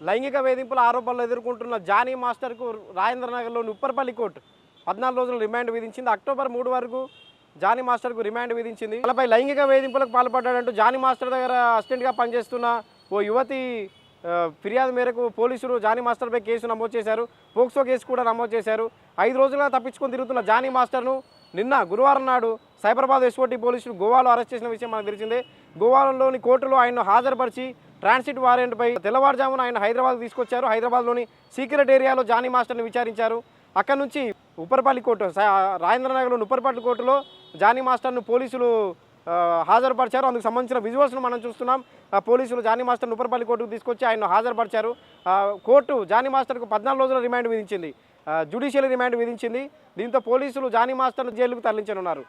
లైంగిక వేధింపుల ఆరోపణలు ఎదుర్కొంటున్న జానీ మాస్టర్కు రాజేంద్రనగర్లోని ఉప్పర్పల్లి కోర్టు 14 రోజులు రిమాండ్ విధించింది. అక్టోబర్ 3 వరకు జానీ మాస్టర్కు రిమాండ్ విధించింది. వాళ్ళపై లైంగిక వేధింపులకు పాల్పడ్డాడంటూ జానీ మాస్టర్ దగ్గర అసిస్టెంట్గా పనిచేస్తున్న ఓ యువతి ఫిర్యాదు మేరకు పోలీసులు జానీ మాస్టర్పై కేసు నమోదు చేశారు. పోక్సో కేసు కూడా నమోదు చేశారు. 5 రోజులుగా తప్పించుకొని తిరుగుతున్న జానీ మాస్టర్ను నిన్న గురువారం నాడు సైబరాబాద్ ఎస్ఓటీ పోలీసులు గోవాలో అరెస్ట్ చేసిన విషయం మనకు తెలిసిందే. గోవాలోని కోర్టులో ఆయన్ను హాజరుపరిచి ట్రాన్సిట్ వారెంట్పై తెల్లవారుజామున ఆయన హైదరాబాద్ తీసుకొచ్చారు. హైదరాబాద్లోని సీక్రెట్ ఏరియాలో జానీ మాస్టర్ని విచారించారు. అక్కడ నుంచి ఉప్పర్పల్లి కోర్టు, రాజేంద్రనగర్లోని ఉప్పర్పల్లి కోర్టులో జానీ మాస్టర్ను పోలీసులు హాజరుపరిచారు. అందుకు సంబంధించిన విజువల్స్ను మనం చూస్తున్నాం. పోలీసులు జానీ మాస్టర్ను ఉప్పర్పల్లి కోర్టుకు తీసుకొచ్చి ఆయన హాజరుపరిచారు. కోర్టు జానీ మాస్టర్కు 14 రోజుల రిమాండ్ విధించింది, జ్యుడిషియల్ రిమాండ్ విధించింది. దీంతో పోలీసులు జానీ మాస్టర్ను జైలుకు తరలించనున్నారు.